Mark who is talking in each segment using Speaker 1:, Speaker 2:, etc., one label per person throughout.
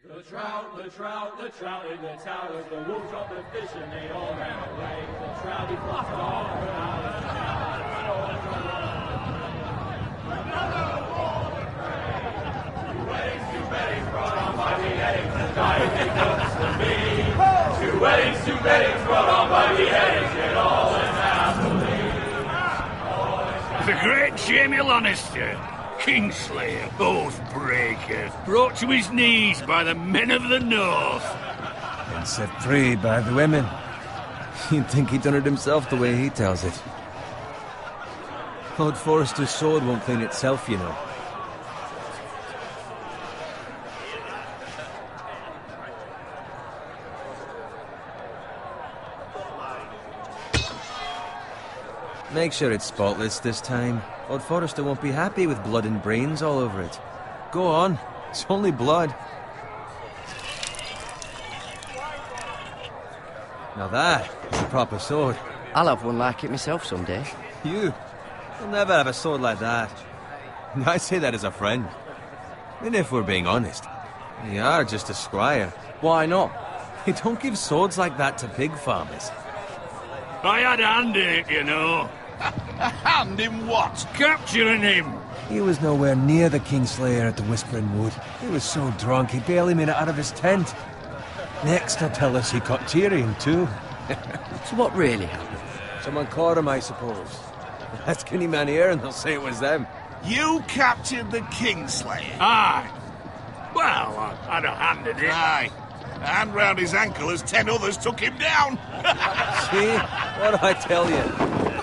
Speaker 1: The trout in the towers, the wolves dropped the fish and they all ran away. The trout, he flopped all around. Two weddings brought on by the eggs, and dying they comes to me. Two weddings brought on by the eggs, and all is happily.
Speaker 2: The great Jamie Lannister, Kingslayer, Oathbreaker, brought to his knees by the men of the North.
Speaker 3: And set free by the women. You'd think he'd done it himself the way he tells it. Lord Forrester's sword won't clean itself, you know. Make sure it's spotless this time. Lord Forrester won't be happy with blood and brains all over it. Go on. It's only blood. Now that is a proper sword.
Speaker 4: I'll have one like it myself someday.
Speaker 3: You'll never have a sword like that. I say that as a friend. And if we're being honest, you are just a squire.
Speaker 4: Why not?
Speaker 3: You don't give swords like that to pig farmers.
Speaker 2: I had a hand in it, you know.
Speaker 5: A hand in what?
Speaker 2: Capturing him.
Speaker 3: He was nowhere near the Kingslayer at the Whispering Wood. He was so drunk he barely made it out of his tent. Next he'll tell us he caught Tyrion too.
Speaker 4: So what really happened?
Speaker 3: Someone caught him, I suppose. Ask any man here and they'll say it was them.
Speaker 5: You captured the Kingslayer?
Speaker 2: Aye. Well, I had a hand in it.
Speaker 5: Aye. A hand round his ankle as 10 others took him down.
Speaker 3: See? What did I tell you?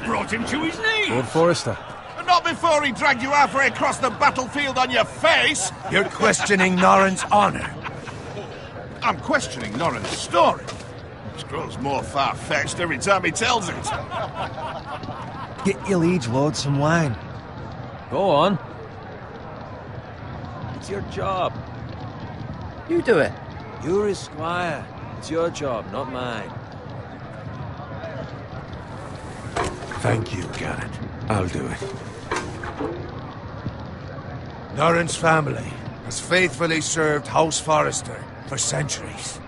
Speaker 2: Brought him to his knees.
Speaker 3: Lord Forrester.
Speaker 5: Not before he dragged you halfway across the battlefield on your face.
Speaker 6: You're questioning Norrin's honor.
Speaker 5: I'm questioning Norrin's story. It grows more far-fetched every time he tells it.
Speaker 3: Get your liege lord some wine. Go on. It's your job.
Speaker 4: You do it.
Speaker 3: You're his squire. It's your job, not mine.
Speaker 6: Thank you, Garrett. I'll do it. Norrin's family has faithfully served House Forrester for centuries.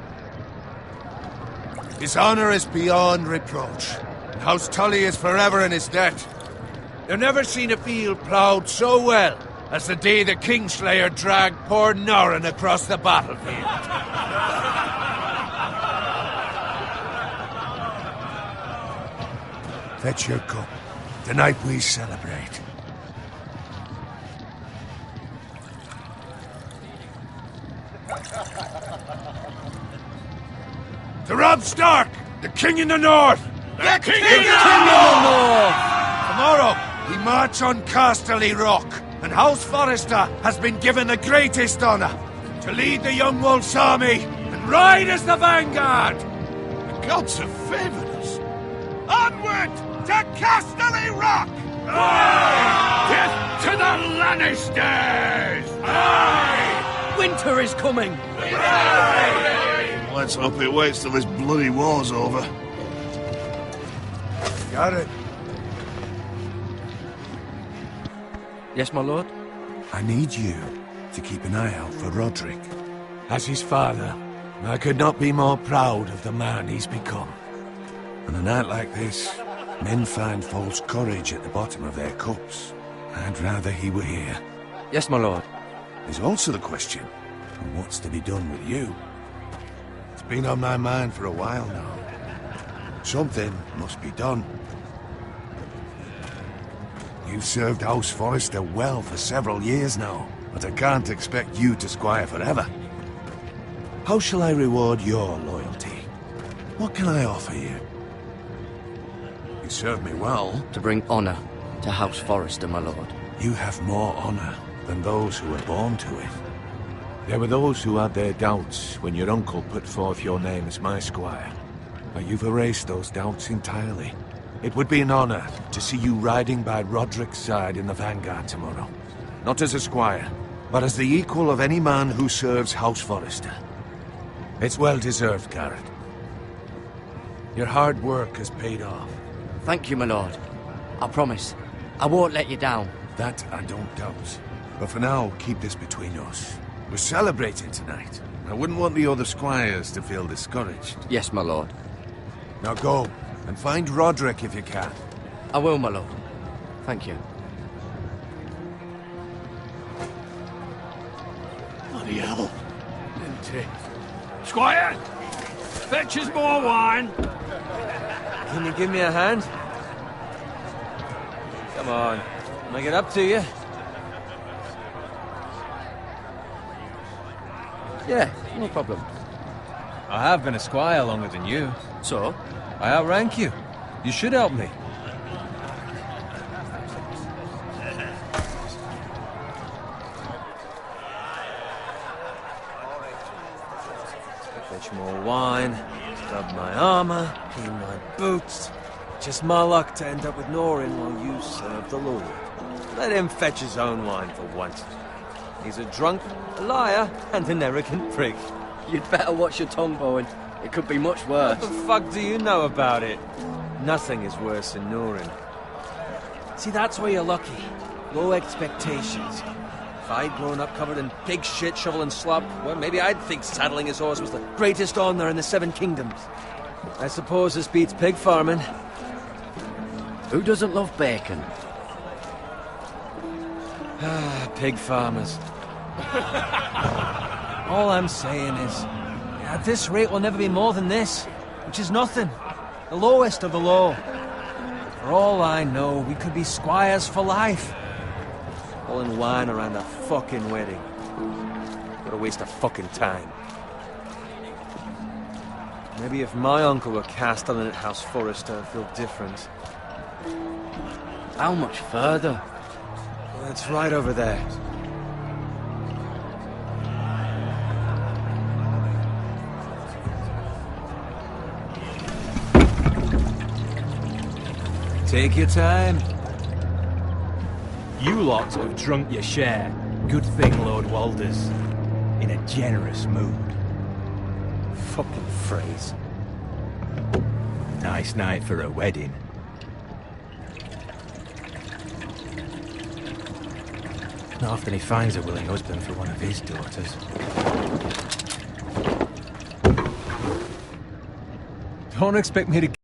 Speaker 6: His honor is beyond reproach. House Tully is forever in his debt. They've never seen a field ploughed so well as the day the Kingslayer dragged poor Norrin across the battlefield. Fetch your cup. Tonight we celebrate. To Robb Stark, the King in the North!
Speaker 5: The King
Speaker 6: in the North! Tomorrow, we march on Casterly Rock, and House Forrester has been given the greatest honor to lead the Young Wolf's army and ride as the vanguard!
Speaker 5: The gods have favored us. Onward to Casterly Rock!
Speaker 2: Aye! Death to the Lannisters!
Speaker 4: Aye! Winter is coming!
Speaker 5: Aye! Let's hope it waits till this bloody war's over.
Speaker 6: Got it.
Speaker 4: Yes, my lord?
Speaker 6: I need you to keep an eye out for Roderick. As his father, I could not be more proud of the man he's become. On a night like this, men find false courage at the bottom of their cups. I'd rather he were here.
Speaker 4: Yes, my lord.
Speaker 6: There's also the question of what's to be done with you. It's been on my mind for a while now. Something must be done. You've served House Forrester well for several years now, but I can't expect you to squire forever. How shall I reward your loyalty? What can I offer you? You serve me well.
Speaker 4: To bring honor to House Forrester, my lord.
Speaker 6: You have more honor than those who were born to it. There were those who had their doubts when your uncle put forth your name as my squire. But you've erased those doubts entirely. It would be an honor to see you riding by Roderick's side in the vanguard tomorrow. Not as a squire, but as the equal of any man who serves House Forrester. It's well deserved, Garrett. Your hard work has paid off.
Speaker 4: Thank you, my lord. I promise. I won't let you down.
Speaker 6: That I don't doubt. But for now, keep this between us. We're celebrating tonight. I wouldn't want the other squires to feel discouraged.
Speaker 4: Yes, my lord.
Speaker 6: Now go, and find Roderick if you can.
Speaker 4: I will, my lord. Thank you.
Speaker 2: Bloody hell. Isn't it? Squire! Fetch us more wine!
Speaker 3: Can you give me a hand? Come on. Make it up to you.
Speaker 4: Yeah, no problem.
Speaker 3: I have been a squire longer than you.
Speaker 4: So?
Speaker 3: I outrank you. You should help me. Fetch more wine, scrub my armor, clean my boots. Just my luck to end up with Norin while you serve the Lord. Let him fetch his own wine for once. He's a drunk, a liar, and an arrogant prick.
Speaker 4: You'd better watch your tongue, Bowen. It could be much worse.
Speaker 3: What the fuck do you know about it? Nothing is worse than Norin. See, that's where you're lucky. Low expectations. If I'd grown up covered in pig shit, shovel and slop, well, maybe I'd think saddling his horse was the greatest honor in the Seven Kingdoms. I suppose this beats pig farming.
Speaker 4: Who doesn't love bacon?
Speaker 3: Ah, pig farmers. All I'm saying is, at this rate we'll never be more than this, which is nothing. The lowest of the low. For all I know, we could be squires for life. Pulling wine around a fucking wedding. What a waste of fucking time. Maybe if my uncle were castellan at House Forrester, I'd feel different.
Speaker 4: How much further?
Speaker 3: Well, it's right over there. Take your time.
Speaker 7: You lot have drunk your share. Good thing Lord Walder's in a generous mood.
Speaker 3: Fucking phrase.
Speaker 7: Nice night for a wedding. Not often he finds a willing husband for one of his daughters.
Speaker 3: Don't expect me to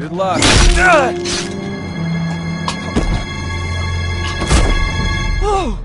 Speaker 3: Good luck. Oh!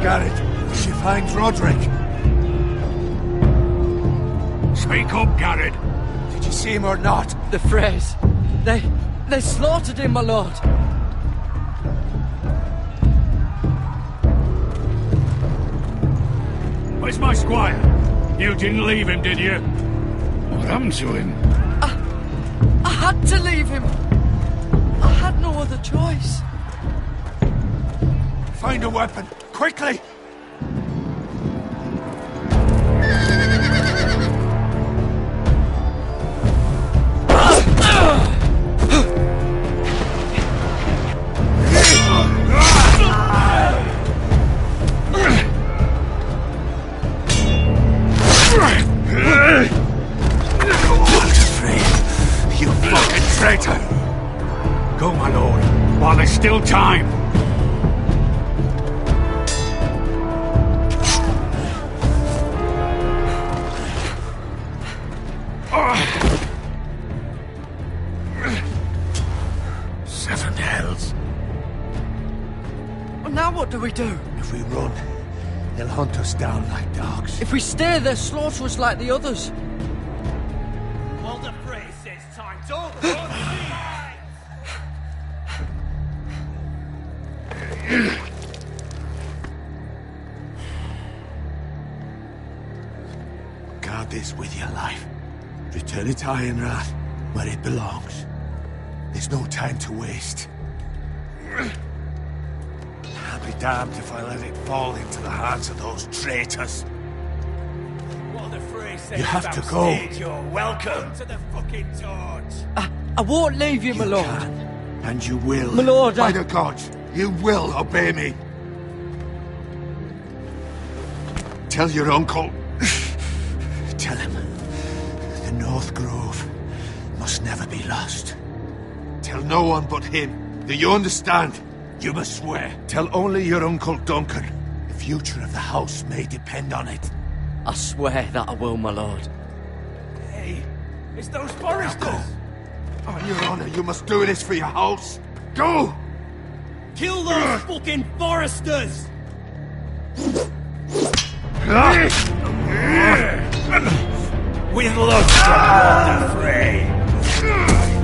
Speaker 6: Garrett, did you find Roderick?
Speaker 2: Speak up, Garrett.
Speaker 6: Did you see him or not?
Speaker 4: The Freys. They slaughtered him, my lord.
Speaker 2: Where's my squire? You didn't leave him, did you? What happened to him?
Speaker 4: I had to leave him. I had no other choice.
Speaker 6: Find a weapon, quickly!
Speaker 2: You fucking traitor! Go, my lord, while there's still time. Seven hells.
Speaker 4: Well, now what do we do?
Speaker 6: If we run, they'll hunt us down like dogs.
Speaker 4: If we stay, they'll slaughter us like the others.
Speaker 1: Walder Frey says time's over.
Speaker 6: Guard this with your life. Return it to Ironrath, where it belongs. There's no time to waste. I'll be damned if I let it fall into the hands of those traitors.
Speaker 1: Walder Frey says
Speaker 6: You have to
Speaker 1: about
Speaker 6: go.
Speaker 1: stage, you're welcome to the fucking torch.
Speaker 4: I won't leave you, my lord.
Speaker 6: Can, and you will.
Speaker 4: My lord,
Speaker 6: By
Speaker 4: I-
Speaker 6: the gods, you will obey me. Tell your uncle. Tell him the North Grove must never be lost. Tell no one but him. Do you understand? You must swear. Tell only your Uncle Duncan. The future of the house may depend on it.
Speaker 4: I swear that I will, my lord.
Speaker 1: Hey, it's those
Speaker 6: Now
Speaker 1: foresters.
Speaker 6: go. On your honor, you must do this for your house. Go!
Speaker 1: Kill those fucking foresters. With luck from Walder Frey.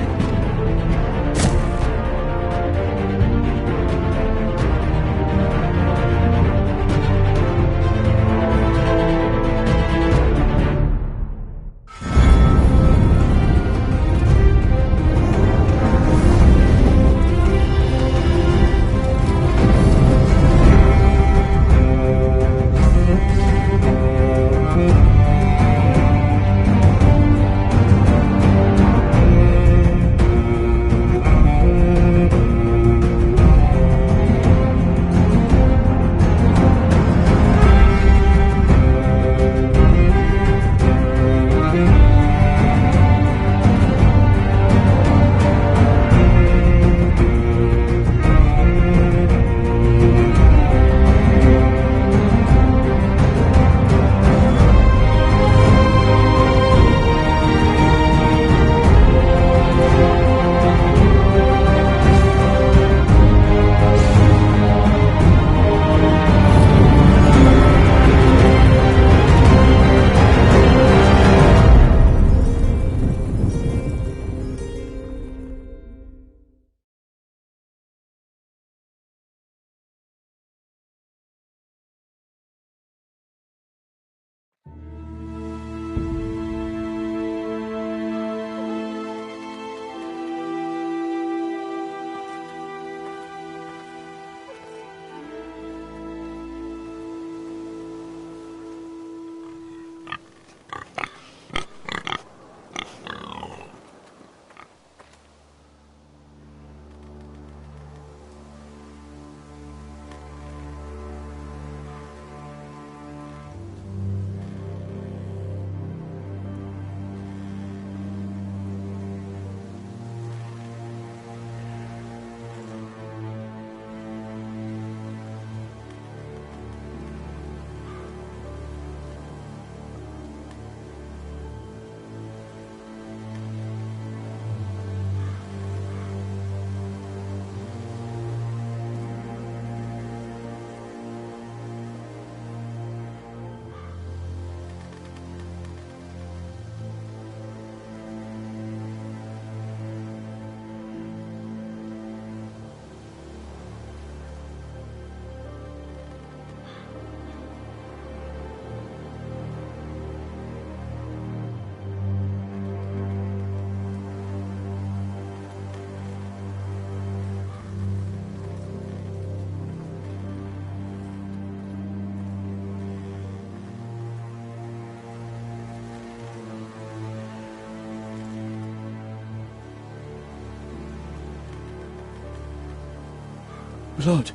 Speaker 4: Blood.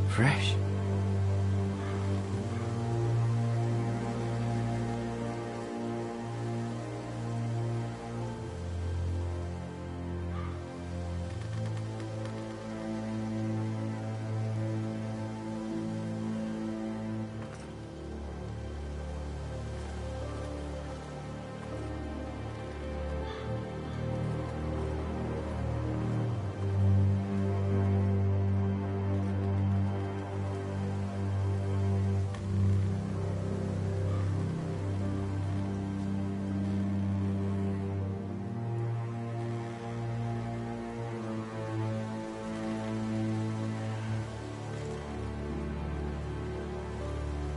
Speaker 7: Fresh.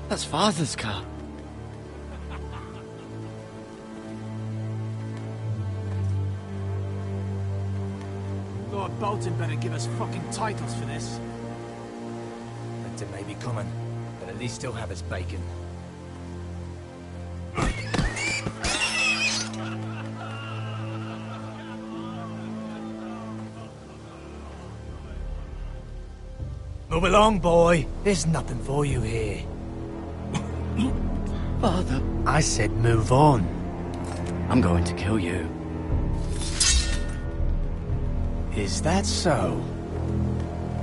Speaker 4: That's Father's car.
Speaker 7: Lord Bolton better give us fucking titles for this. Winter may be coming, but at least he'll have his bacon. Move along, boy. There's nothing for you here.
Speaker 4: Father,
Speaker 7: I said move on.
Speaker 4: I'm going to kill you.
Speaker 7: Is that so?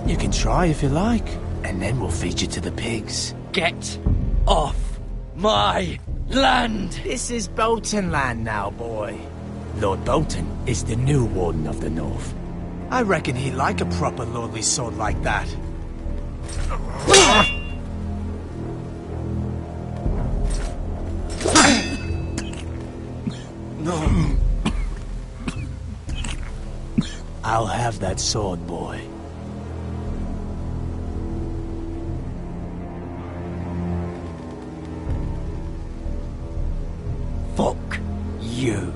Speaker 7: You can try if you like, and then we'll feed you to the pigs.
Speaker 4: Get off my land!
Speaker 7: This is Bolton land now, boy. Lord Bolton is the new Warden of the North. I reckon he'd like a proper lordly sword like that.
Speaker 4: No.
Speaker 7: I'll have that sword, boy.
Speaker 4: Fuck you.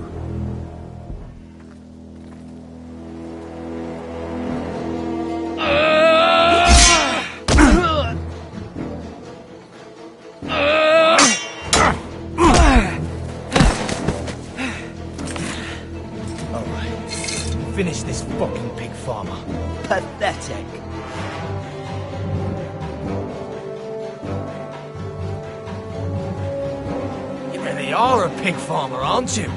Speaker 7: Finish this fucking pig farmer.
Speaker 4: Pathetic.
Speaker 7: You really are a pig farmer, aren't you?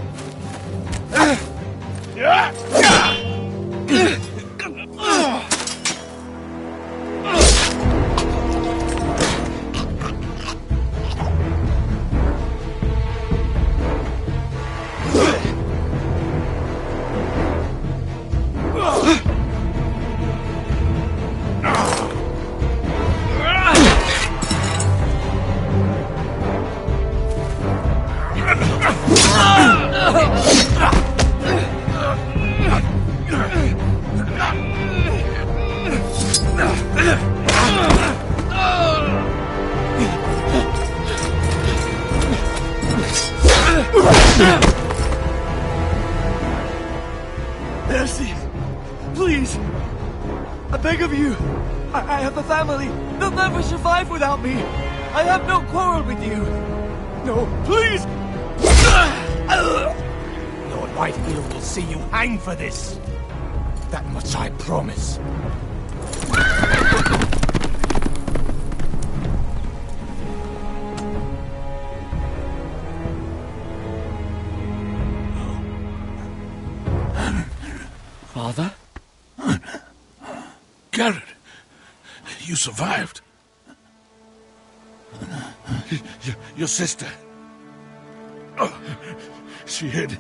Speaker 4: Mercy! Please! I beg of you! I have a family! They'll never survive without me! I have no quarrel with you! No, please!
Speaker 7: Lord Whitefield will see you hang for this. That much I promise.
Speaker 4: Father?
Speaker 5: Garrett, you survived. Your sister. Oh, she hid.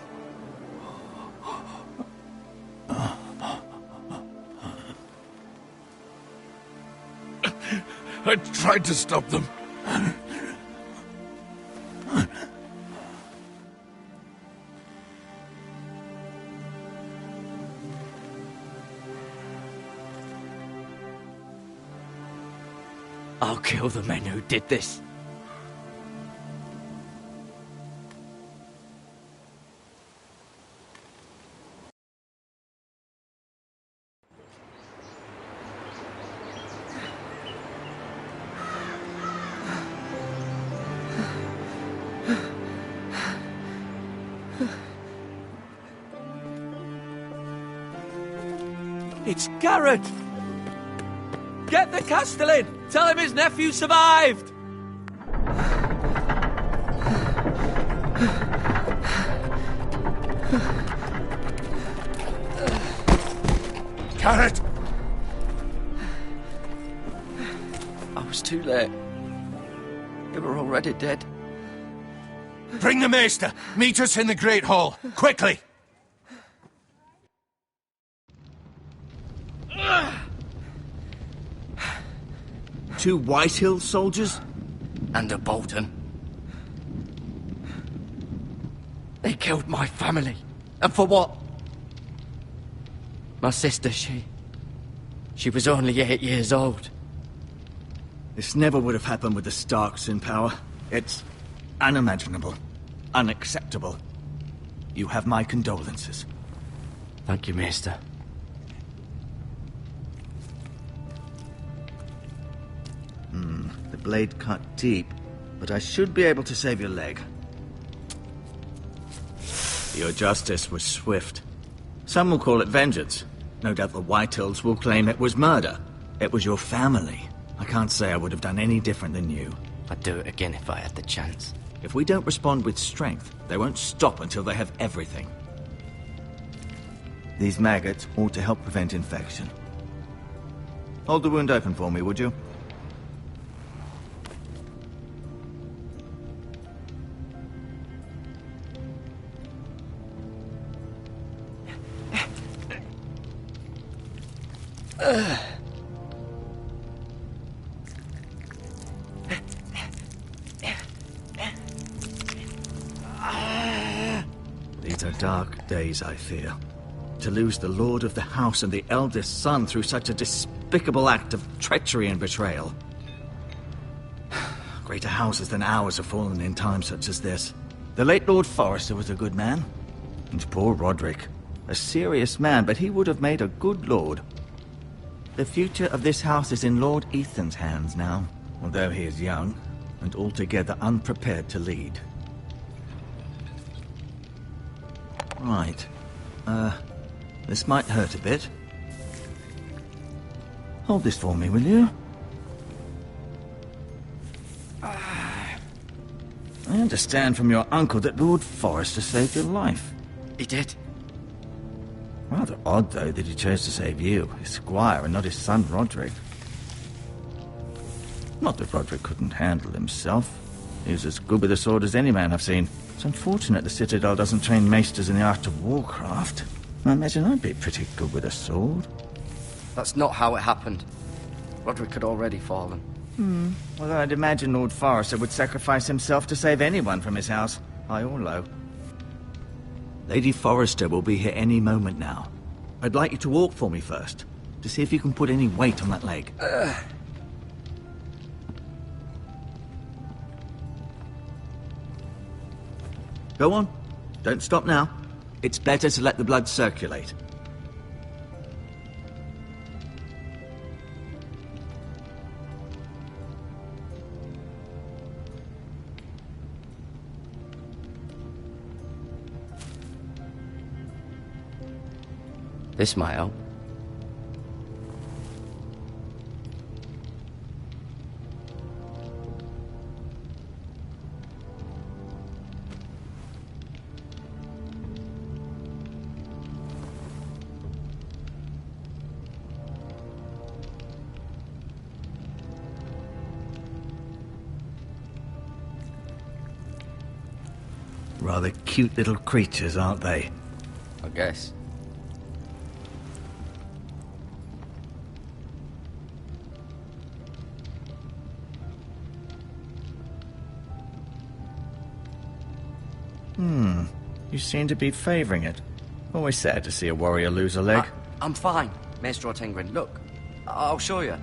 Speaker 5: I tried to stop them.
Speaker 4: I'll kill the men who did this. It's Garrett! Get the Castellan! Tell him his nephew survived!
Speaker 6: Garrett!
Speaker 4: I was too late. They were already dead.
Speaker 6: Bring the Maester! Meet us in the Great Hall! Quickly!
Speaker 4: Two Whitehill soldiers?
Speaker 8: And a Bolton. They killed my family. And for what? My sister, she was only 8 years old.
Speaker 7: This never would have happened with the Starks in power. It's unimaginable. Unacceptable. You have my condolences.
Speaker 8: Thank you, Maester.
Speaker 7: The blade cut deep, but I should be able to save your leg. Your justice was swift. Some will call it vengeance. No doubt the Whitehills will claim it was murder. It was your family. I can't say I would have done any different than you.
Speaker 8: I'd do it again if I had the chance.
Speaker 7: If we don't respond with strength, they won't stop until they have everything. These maggots ought to help prevent infection. Hold the wound open for me, would you? These are dark days, I fear. To lose the lord of the house and the eldest son through such a despicable act of treachery and betrayal. Greater houses than ours have fallen in times such as this. The late Lord Forrester was a good man. And poor Roderick. A serious man, but he would have made a good lord. The future of this house is in Lord Ethan's hands now, although he is young and altogether unprepared to lead. Right. This might hurt a bit. Hold this for me, will you? I understand from your uncle that Lord Forrester saved your life.
Speaker 8: He did.
Speaker 7: Rather odd, though, that he chose to save you, his squire, and not his son Roderick. Not that Roderick couldn't handle himself. He was as good with a sword as any man I've seen. It's unfortunate the Citadel doesn't train maesters in the art of warcraft. I imagine I'd be pretty good with a sword.
Speaker 8: That's not how it happened. Roderick had already fallen.
Speaker 7: Well, I'd imagine Lord Forrester would sacrifice himself to save anyone from his house, high or low. Lady Forrester will be here any moment now. I'd like you to walk for me first, to see if you can put any weight on that leg. Go on. Don't stop now. It's better to let the blood circulate.
Speaker 8: This might help.
Speaker 7: Rather cute little creatures, aren't they?
Speaker 8: I guess.
Speaker 7: You seem to be favouring it. Always sad to see a warrior lose a leg.
Speaker 8: I'm fine, Maester Ortengren. Look, I'll show you.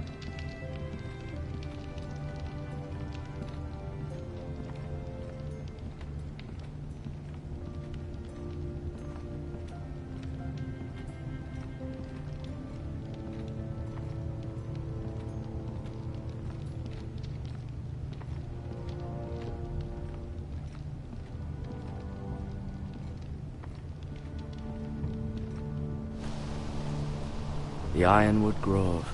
Speaker 8: The Ironwood Grove.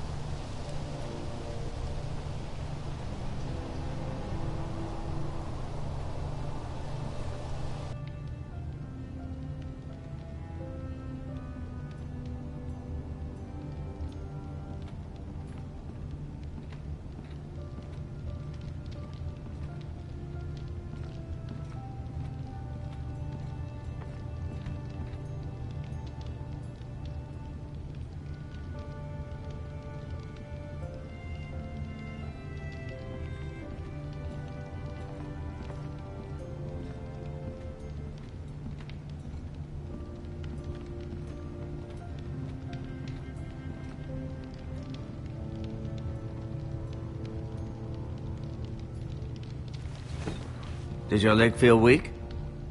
Speaker 7: Did your leg feel weak?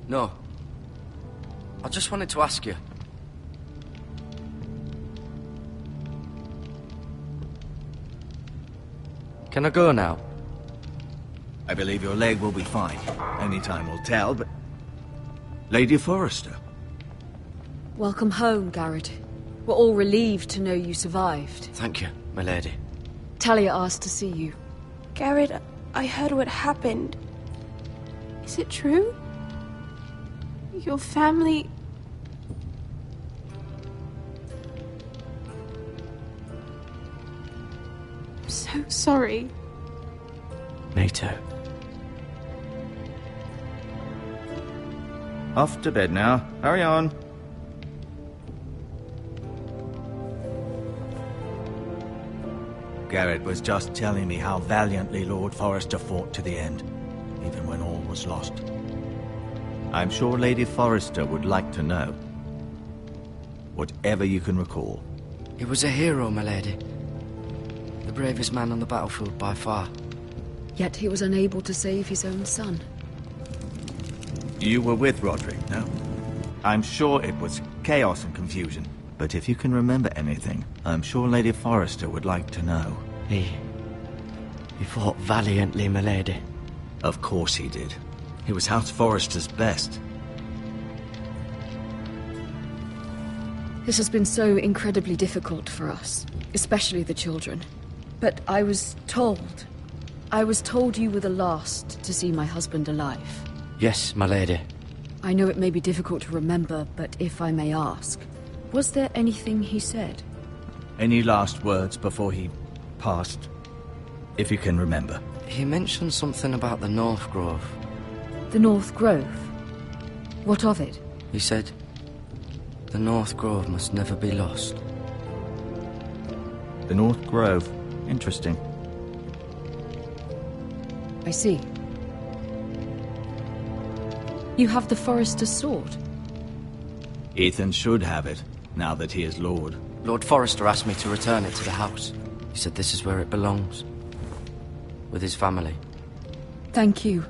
Speaker 8: No. I just wanted to ask you. Can I go now?
Speaker 7: I believe your leg will be fine. Only time will tell, but... Lady Forrester.
Speaker 9: Welcome home, Garrett. We're all relieved to know you survived.
Speaker 8: Thank you, my lady.
Speaker 9: Talia asked to see you.
Speaker 10: Garrett, I heard what happened. Is it true? Your family... I'm so sorry.
Speaker 8: Me too.
Speaker 7: Off to bed now. Hurry on. Garrett was just telling me how valiantly Lord Forrester fought to the end, even when all was lost. I'm sure Lady Forrester would like to know. Whatever you can recall.
Speaker 8: He was a hero, my lady. The bravest man on the battlefield by far.
Speaker 9: Yet he was unable to save his own son.
Speaker 7: You were with Roderick, no? I'm sure it was chaos and confusion. But if you can remember anything, I'm sure Lady Forrester would like to know.
Speaker 8: He fought valiantly, my lady.
Speaker 7: Of course he did. He was House Forrester's best.
Speaker 9: This has been so incredibly difficult for us, especially the children. But I was told you were the last to see my husband alive.
Speaker 8: Yes, my lady.
Speaker 9: I know it may be difficult to remember, but if I may ask, was there anything he said?
Speaker 7: Any last words before he passed? If you can remember.
Speaker 8: He mentioned something about the North Grove.
Speaker 9: The North Grove? What of it?
Speaker 8: He said, the North Grove must never be lost.
Speaker 7: The North Grove. Interesting.
Speaker 9: I see. You have the Forrester's sword?
Speaker 7: Ethan should have it, now that he is Lord.
Speaker 8: Lord Forrester asked me to return it to the house. He said this is where it belongs. With his family.
Speaker 9: Thank you,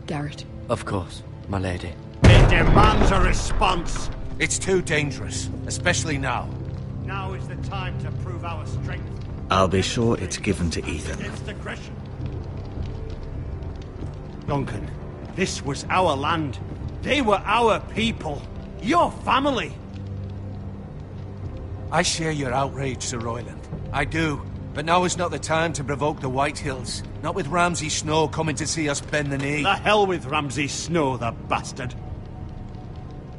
Speaker 9: Garrett.
Speaker 8: Of course, my lady.
Speaker 11: It demands a response.
Speaker 6: It's too dangerous, especially now.
Speaker 11: Now is the time to prove our strength.
Speaker 7: I'll be sure it's given to Ethan.
Speaker 11: Against aggression. Duncan, this was our land. They were our people. Your family.
Speaker 6: I share your outrage, Sir Royland. I do. But now is not the time to provoke the Whitehills. Not with Ramsay Snow coming to see us bend the knee.
Speaker 11: The hell with Ramsay Snow, the bastard.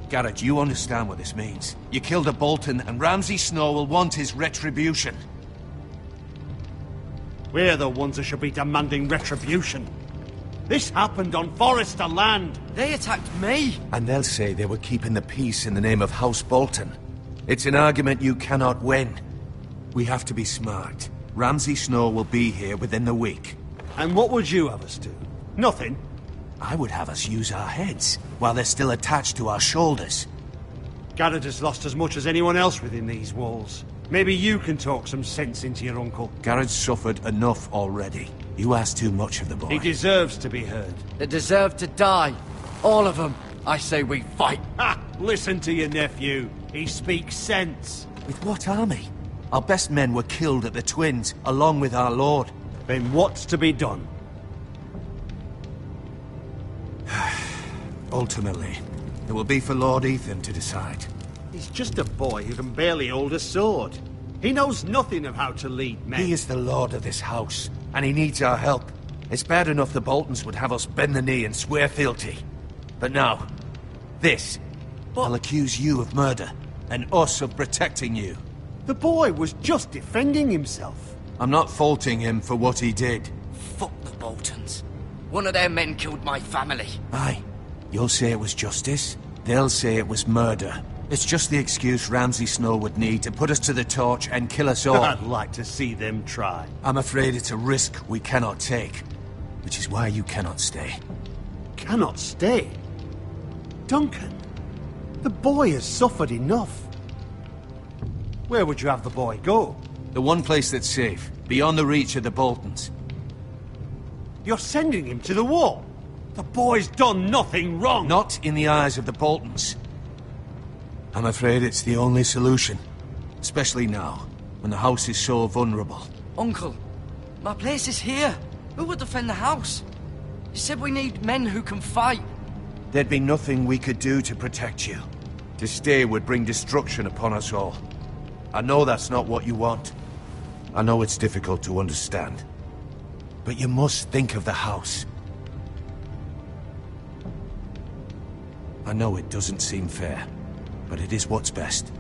Speaker 6: Garrett, you understand what this means. You killed a Bolton, and Ramsay Snow will want his retribution.
Speaker 11: We're the ones that should be demanding retribution. This happened on Forrester land.
Speaker 8: They attacked me.
Speaker 6: And they'll say they were keeping the peace in the name of House Bolton. It's an argument you cannot win. We have to be smart. Ramsay Snow will be here within the week.
Speaker 11: And what would you have us do? Nothing.
Speaker 6: I would have us use our heads, while they're still attached to our shoulders.
Speaker 11: Garrett has lost as much as anyone else within these walls. Maybe you can talk some sense into your uncle.
Speaker 6: Garrett's suffered enough already. You ask too much of the boy.
Speaker 11: He deserves to be heard.
Speaker 8: They deserve to die. All of them. I say we fight.
Speaker 11: Ha! Listen to your nephew. He speaks sense.
Speaker 6: With what army? Our best men were killed at the Twins, along with our lord.
Speaker 11: Then what's to be done?
Speaker 6: Ultimately, it will be for Lord Ethan to decide.
Speaker 11: He's just a boy who can barely hold a sword. He knows nothing of how to lead men.
Speaker 6: He is the lord of this house, and he needs our help. It's bad enough the Boltons would have us bend the knee and swear fealty. But now, this. I'll accuse you of murder, and us of protecting you.
Speaker 11: The boy was just defending himself.
Speaker 6: I'm not faulting him for what he did.
Speaker 8: Fuck the Boltons. One of their men killed my family.
Speaker 6: Aye. You'll say it was justice. They'll say it was murder. It's just the excuse Ramsay Snow would need to put us to the torch and kill us all.
Speaker 11: I'd like to see them try.
Speaker 6: I'm afraid it's a risk we cannot take. Which is why you cannot stay.
Speaker 11: Cannot stay? Duncan, the boy has suffered enough. Where would you have the boy go?
Speaker 6: The one place that's safe, beyond the reach of the Boltons.
Speaker 11: You're sending him to the wall? The boy's done nothing wrong!
Speaker 6: Not in the eyes of the Boltons. I'm afraid it's the only solution. Especially now, when the house is so vulnerable.
Speaker 8: Uncle, my place is here. Who will defend the house? You said we need men who can fight.
Speaker 6: There'd be nothing we could do to protect you. To stay would bring destruction upon us all. I know that's not what you want. I know it's difficult to understand. But you must think of the house. I know it doesn't seem fair, but it is what's best.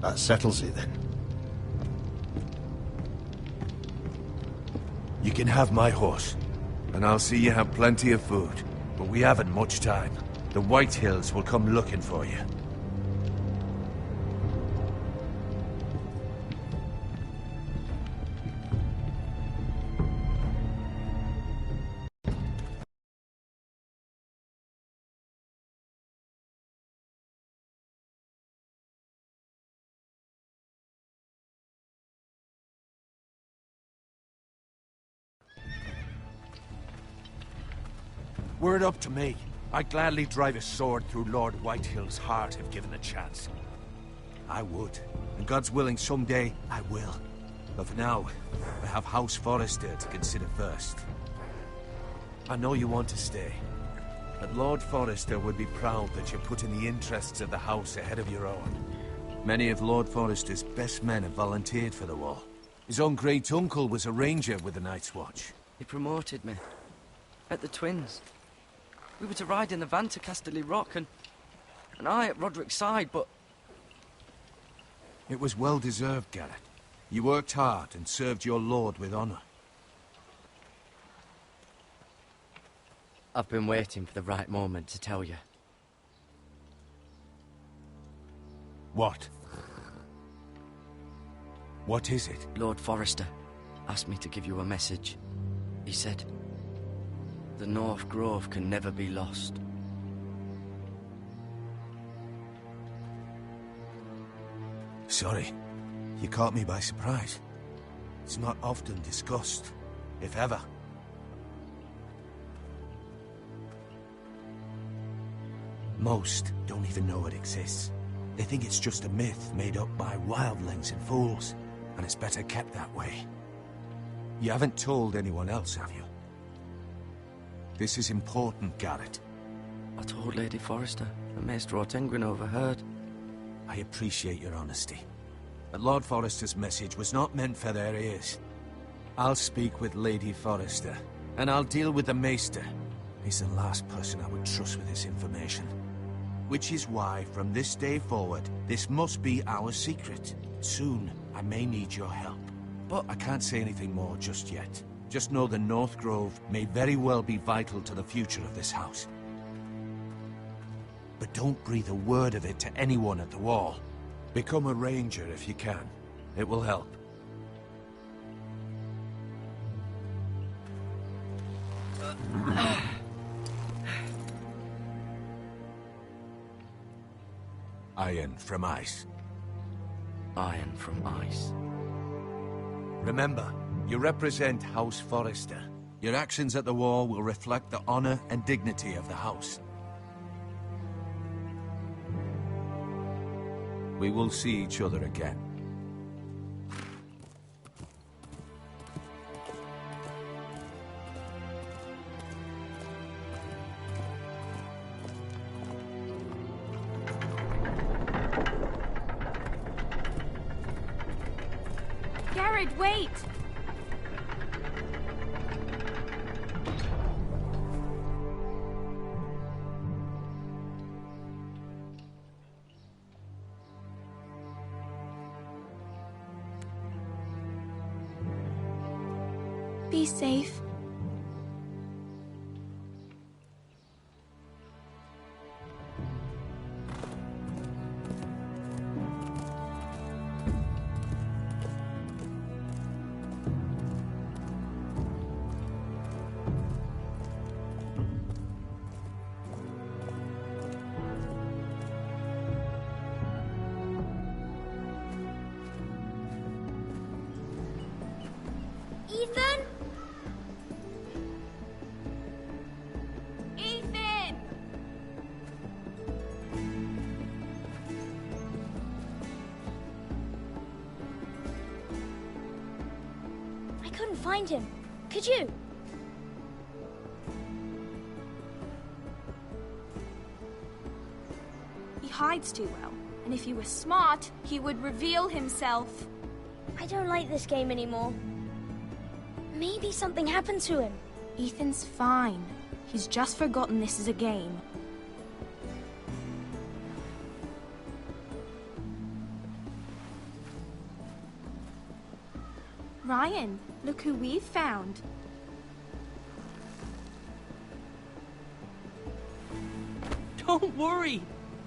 Speaker 11: That settles it then.
Speaker 6: You can have my horse, and I'll see you have plenty of food. But we haven't much time. The White Hills will come looking for you. Were it up to me, I'd gladly drive a sword through Lord Whitehill's heart if given the chance. I would, and God's willing someday I will. But for now, I have House Forrester to consider first. I know you want to stay, but Lord Forrester would be proud that you're putting the interests of the house ahead of your own. Many of Lord Forrester's best men have volunteered for the war. His own great-uncle was a ranger with the Night's Watch.
Speaker 8: He promoted me. At the Twins. We were to ride in the van to Casterly Rock, and I at Roderick's side, but...
Speaker 6: It was well-deserved, Garrett. You worked hard and served your lord with honor.
Speaker 8: I've been waiting for the right moment to tell you.
Speaker 6: What? What is it?
Speaker 8: Lord Forrester asked me to give you a message. He said, the North Grove can never be lost.
Speaker 6: Sorry. You caught me by surprise. It's not often discussed, if ever. Most don't even know it exists. They think it's just a myth made up by wildlings and fools, and it's better kept that way. You haven't told anyone else, have you? This is important, Garrett.
Speaker 8: I told Lady Forrester, and Maester Ortengryn overheard.
Speaker 6: I appreciate your honesty. But Lord Forrester's message was not meant for their ears. I'll speak with Lady Forrester, and I'll deal with the Maester. He's the last person I would trust with this information. Which is why, from this day forward, this must be our secret. Soon, I may need your help. But I can't say anything more just yet. Just know the North Grove may very well be vital to the future of this house. But don't breathe a word of it to anyone at the Wall. Become a ranger if you can. It will help. Iron from ice.
Speaker 8: Iron from ice.
Speaker 6: Remember, you represent House Forrester. Your actions at the war will reflect the honor and dignity of the house. We will see each other again.
Speaker 10: Garrett, wait! Be safe.
Speaker 12: Ethan? Ethan! I couldn't find him. Could you?
Speaker 10: He hides too well, and if he were smart, he would reveal himself.
Speaker 12: I don't like this game anymore. Maybe something happened to him.
Speaker 10: Ethan's fine. He's just forgotten this is a game. Ryan, look who we've found.
Speaker 13: Don't worry.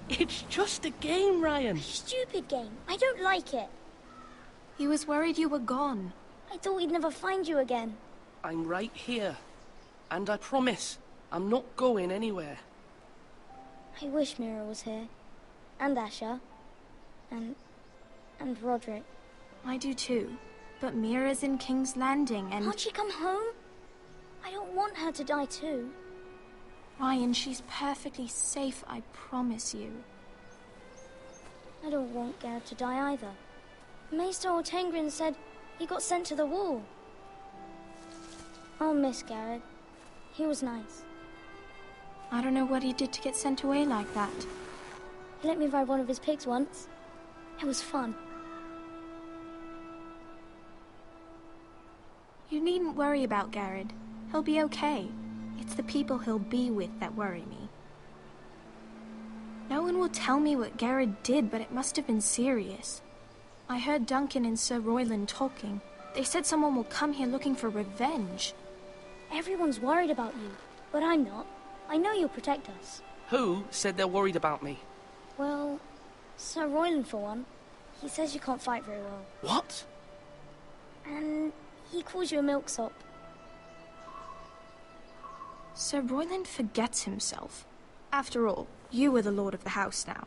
Speaker 13: It's just a game, Ryan.
Speaker 12: Stupid game. I don't like it.
Speaker 10: He was worried you were gone.
Speaker 12: I thought we'd never find you again.
Speaker 13: I'm right here. And I promise, I'm not going anywhere.
Speaker 12: I wish Mira was here. And Asher. And Roderick.
Speaker 10: I do too. But Mira's in King's Landing and...
Speaker 12: Can't she come home? I don't want her to die too.
Speaker 10: Ryan, she's perfectly safe, I promise you.
Speaker 12: I don't want Garrett to die either. Maester Ortengrin said he got sent to the wall. I'll miss Garrett. He was nice.
Speaker 10: I don't know what he did to get sent away like that.
Speaker 12: He let me ride one of his pigs once. It was fun.
Speaker 10: You needn't worry about Garrett. He'll be okay. It's the people he'll be with that worry me. No one will tell me what Garrett did, but it must have been serious. I heard Duncan and Sir Royland talking. They said someone will come here looking for revenge.
Speaker 12: Everyone's worried about you, but I'm not. I know you'll protect us.
Speaker 13: Who said they're worried about me?
Speaker 12: Well, Sir Royland for one. He says you can't fight very well.
Speaker 13: What?
Speaker 12: And he calls you a milksop.
Speaker 10: Sir Royland forgets himself. After all, you are the lord of the house now.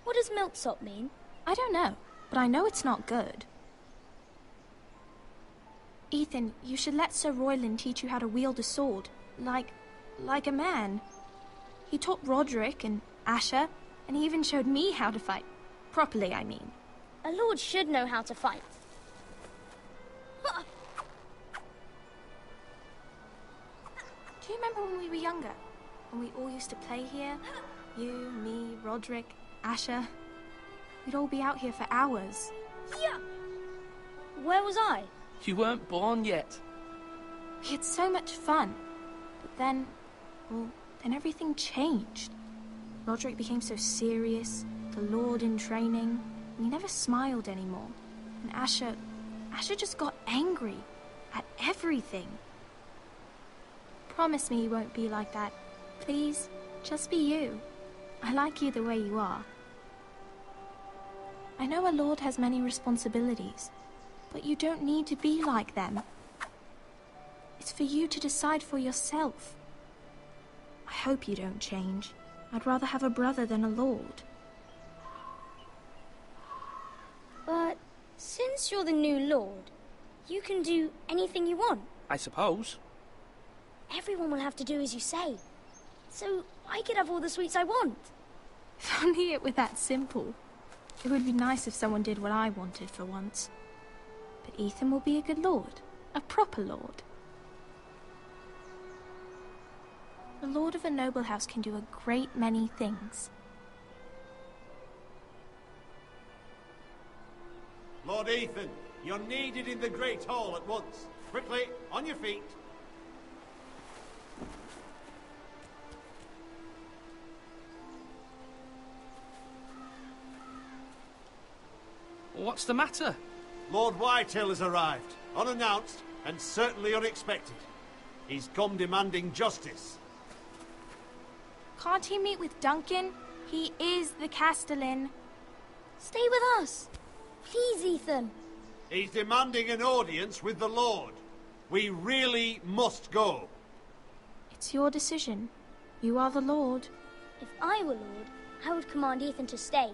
Speaker 12: What does milksop mean?
Speaker 10: I don't know, but I know it's not good. Ethan, you should let Sir Royland teach you how to wield a sword. Like a man. He taught Roderick and Asher, and he even showed me how to fight. Properly, I mean.
Speaker 12: A lord should know how to fight.
Speaker 10: Do you remember when we were younger? When we all used to play here? You, me, Roderick, Asher. We'd all be out here for hours.
Speaker 12: Yeah. Where was I?
Speaker 13: You weren't born yet.
Speaker 10: We had so much fun. But then, then everything changed. Roderick became so serious, the lord in training. He never smiled anymore. And Asher just got angry at everything. Promise me you won't be like that. Please, just be you. I like you the way you are. I know a lord has many responsibilities, but you don't need to be like them. It's for you to decide for yourself. I hope you don't change. I'd rather have a brother than a lord.
Speaker 12: But since you're the new lord, you can do anything you want.
Speaker 13: I suppose.
Speaker 12: Everyone will have to do as you say. So I could have all the sweets I want.
Speaker 10: If only it were that simple. It would be nice if someone did what I wanted for once. But Ethan will be a good lord. A proper lord. The lord of a noble house can do a great many things.
Speaker 11: Lord Ethan, you're needed in the Great Hall at once. Quickly, on your feet.
Speaker 13: What's the matter?
Speaker 11: Lord Whitehill has arrived, unannounced and certainly unexpected. He's come demanding justice.
Speaker 10: Can't he meet with Duncan? He is the Castellan.
Speaker 12: Stay with us. Please, Ethan.
Speaker 11: He's demanding an audience with the Lord. We really must go.
Speaker 10: It's your decision. You are the Lord.
Speaker 12: If I were Lord, I would command Ethan to stay,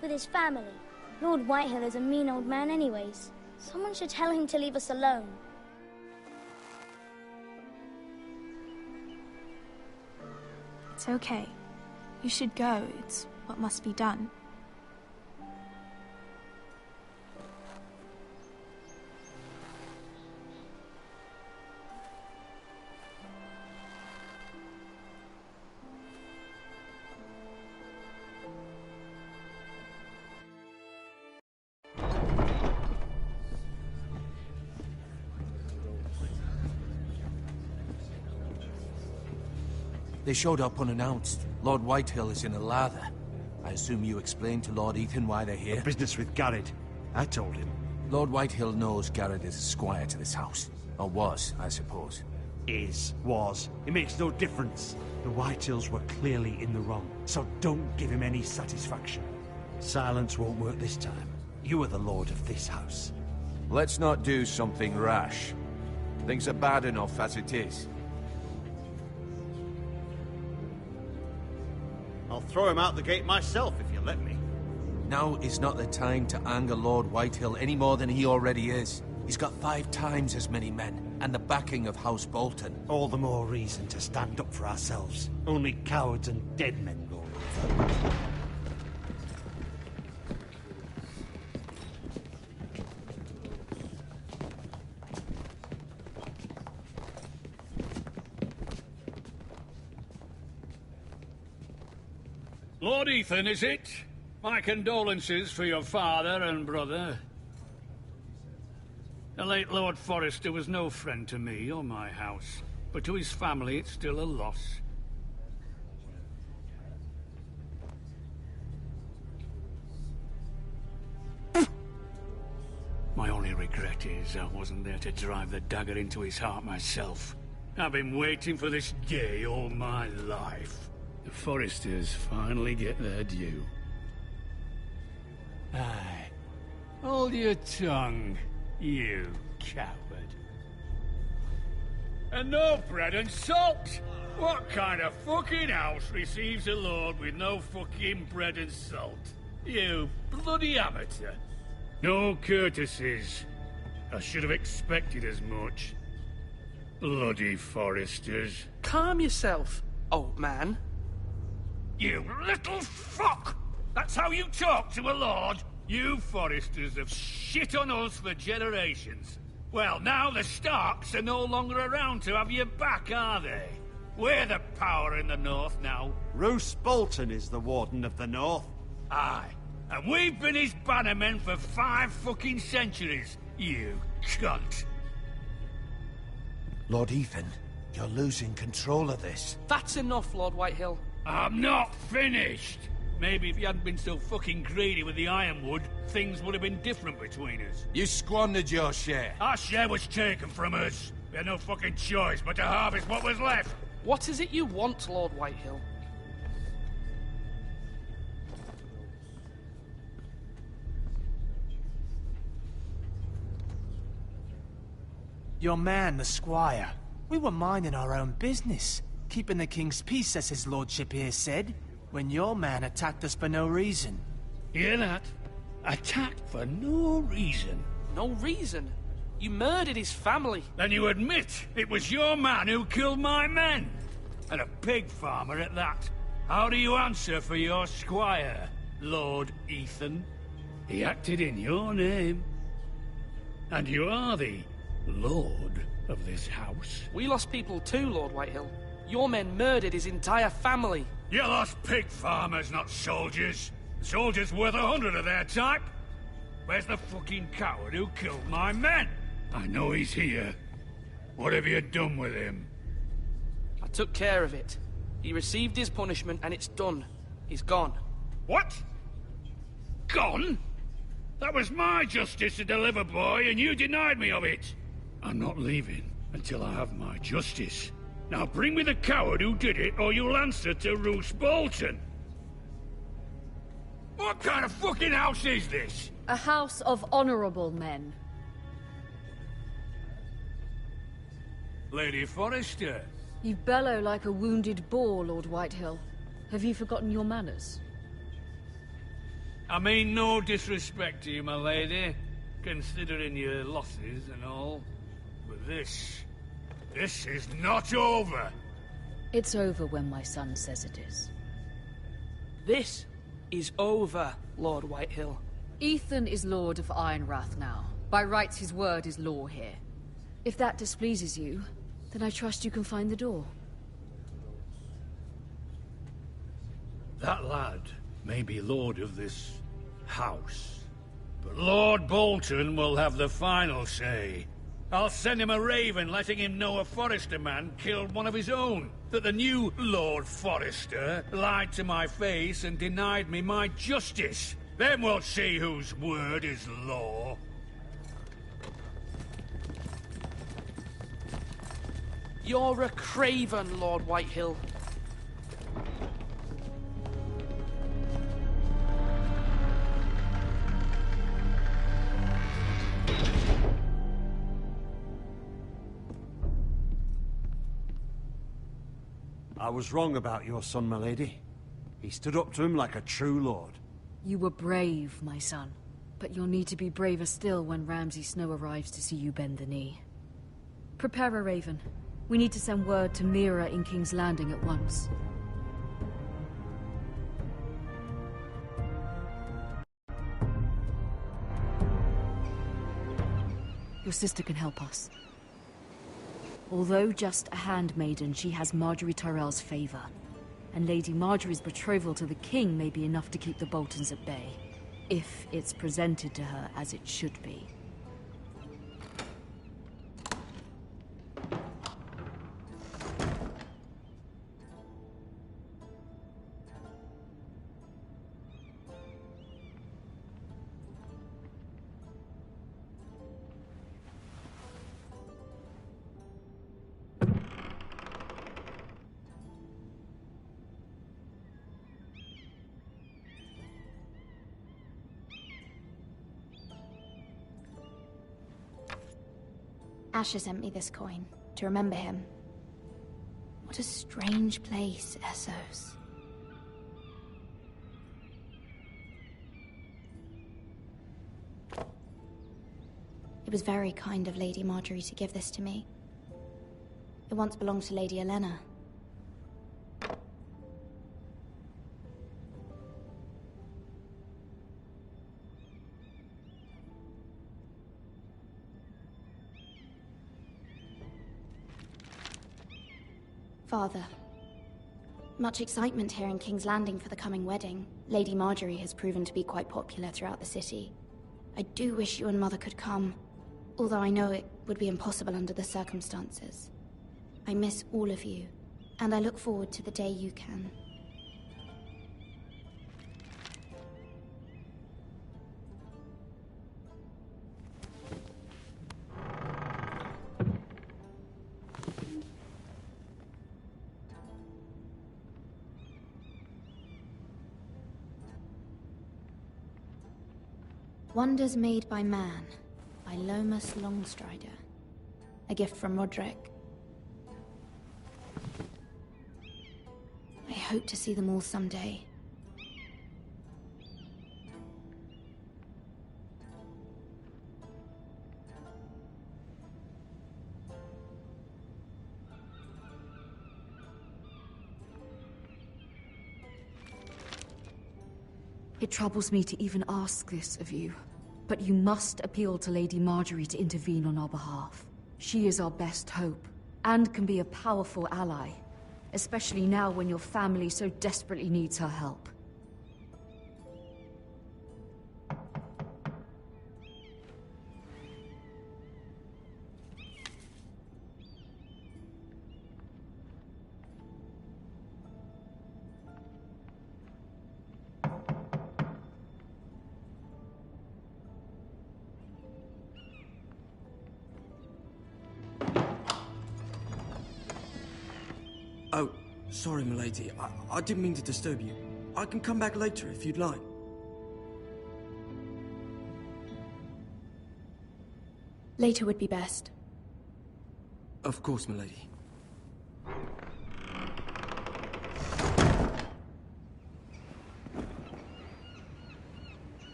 Speaker 12: with his family. Lord Whitehill is a mean old man anyways. Someone should tell him to leave us alone.
Speaker 10: It's okay. You should go. It's what must be done.
Speaker 3: They showed up unannounced. Lord Whitehill is in a lather. I assume you explained to Lord Ethan why they're here?
Speaker 11: The business with Garrett. I told him.
Speaker 3: Lord Whitehill knows Garrett is a squire to this house. Or was, I suppose.
Speaker 11: Was. It makes no difference. The Whitehills were clearly in the wrong, so don't give him any satisfaction. Silence won't work this time. You are the lord of this house.
Speaker 6: Let's not do something rash. Things are bad enough as it is.
Speaker 11: I'll throw him out the gate myself if you let me.
Speaker 3: Now is not the time to anger Lord Whitehill any more than he already is. He's got 5 times as many men, and the backing of House Bolton.
Speaker 11: All the more reason to stand up for ourselves. Only cowards and dead men roll over.
Speaker 2: Lord Ethan, is it? My condolences for your father and brother. The late Lord Forrester was no friend to me or my house, but to his family it's still a loss. My only regret is I wasn't there to drive the dagger into his heart myself. I've been waiting for this day all my life. The Forresters finally get their due. Aye. Hold your tongue, you coward. And no bread and salt! What kind of fucking house receives a lord with no fucking bread and salt? You bloody amateur. No courtesies. I should have expected as much. Bloody Forresters.
Speaker 13: Calm yourself, old man.
Speaker 2: You little fuck! That's how you talk to a lord? You Forresters have shit on us for generations. Well, now the Starks are no longer around to have your back, are they? We're the power in the north now.
Speaker 11: Roose Bolton is the Warden of the North.
Speaker 2: Aye. And we've been his bannermen for 5 fucking centuries, you cunt.
Speaker 3: Lord Ethan, you're losing control of this.
Speaker 13: That's enough, Lord Whitehill.
Speaker 2: I'm not finished! Maybe if you hadn't been so fucking greedy with the ironwood, things would have been different between us.
Speaker 3: You squandered your share.
Speaker 2: Our share was taken from us. We had no fucking choice but to harvest what was left.
Speaker 13: What is it you want, Lord Whitehill?
Speaker 14: Your man, the squire. We were minding our own business, keeping the king's peace, as his lordship here said, when your man attacked us for no reason.
Speaker 2: Hear that? Attacked for no reason.
Speaker 13: No reason? You murdered his family.
Speaker 2: Then you admit it was your man who killed my men. And a pig farmer at that. How do you answer for your squire, Lord Ethan? He acted in your name. And you are the lord of this house.
Speaker 13: We lost people too, Lord Whitehill. Your men murdered his entire family.
Speaker 2: You lost pig farmers, not soldiers. Soldiers worth 100 of their type. Where's the fucking coward who killed my men? I know he's here. What have you done with him?
Speaker 13: I took care of it. He received his punishment and it's done. He's gone.
Speaker 2: What? Gone? That was my justice to deliver, boy, and you denied me of it. I'm not leaving until I have my justice. Now bring me the coward who did it, or you'll answer to Roose Bolton. What kind of fucking house is this?
Speaker 9: A house of honorable men.
Speaker 2: Lady Forrester.
Speaker 9: You bellow like a wounded boar, Lord Whitehill. Have you forgotten your manners?
Speaker 2: I mean no disrespect to you, my lady, considering your losses and all. But this is not over.
Speaker 9: It's over when my son says it is.
Speaker 13: This is over, Lord Whitehill.
Speaker 9: Ethan is Lord of Ironrath now. By rights, his word is law here. If that displeases you, then I trust you can find the door.
Speaker 2: That lad may be lord of this house, but Lord Bolton will have the final say. I'll send him a raven letting him know a Forrester man killed one of his own. That the new Lord Forrester lied to my face and denied me my justice. Then we'll see whose word is law.
Speaker 13: You're a craven, Lord Whitehill.
Speaker 11: I was wrong about your son, my lady. He stood up to him like a true lord.
Speaker 9: You were brave, my son. But you'll need to be braver still when Ramsay Snow arrives to see you bend the knee. Prepare a raven. We need to send word to Mira in King's Landing at once. Your sister can help us. Although just a handmaiden, she has Marjorie Tyrell's favor. And Lady Marjorie's betrothal to the king may be enough to keep the Boltons at bay. If it's presented to her as it should be.
Speaker 10: Asher sent me this coin, to remember him. What a strange place, Essos. It was very kind of Lady Marjorie to give this to me. It once belonged to Lady Elena. Father, much excitement here in King's Landing for the coming wedding. Lady Marjorie has proven to be quite popular throughout the city. I do wish you and Mother could come, although I know it would be impossible under the circumstances. I miss all of you, and I look forward to the day you can. Wonders Made by Man, by Lomas Longstrider. A gift from Roderick. I hope to see them all someday.
Speaker 9: It troubles me to even ask this of you, but you must appeal to Lady Marjorie to intervene on our behalf. She is our best hope, and can be a powerful ally, especially now when your family so desperately needs her help.
Speaker 15: Sorry, milady. I didn't mean to disturb you. I can come back later if you'd like.
Speaker 9: Later would be best.
Speaker 15: Of course, milady.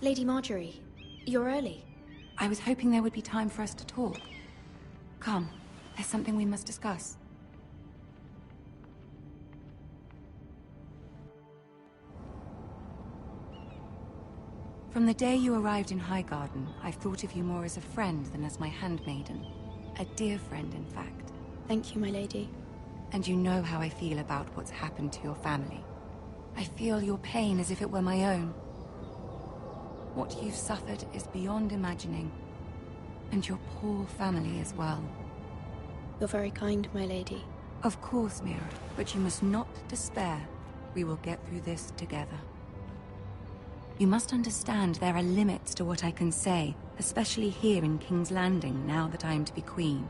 Speaker 10: Lady Marjorie, you're early.
Speaker 16: I was hoping there would be time for us to talk. Come, there's something we must discuss. From the day you arrived in Highgarden, I've thought of you more as a friend than as my handmaiden. A dear friend, in fact.
Speaker 10: Thank you, my lady.
Speaker 16: And you know how I feel about what's happened to your family. I feel your pain as if it were my own. What you've suffered is beyond imagining. And your poor family as well.
Speaker 10: You're very kind, my lady.
Speaker 16: Of course, Mira, but you must not despair. We will get through this together. You must understand there are limits to what I can say, especially here in King's Landing, now that I am to be queen.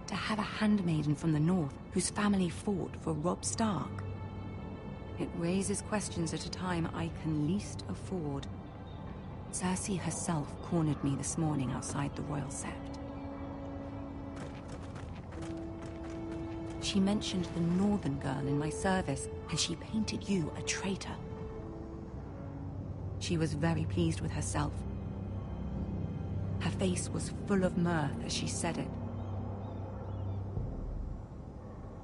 Speaker 16: To have a handmaiden from the north whose family fought for Robb Stark. It raises questions at a time I can least afford. Cersei herself cornered me this morning outside the Royal Sept. She mentioned the northern girl in my service, and she painted you a traitor. She was very pleased with herself. Her face was full of mirth as she said it.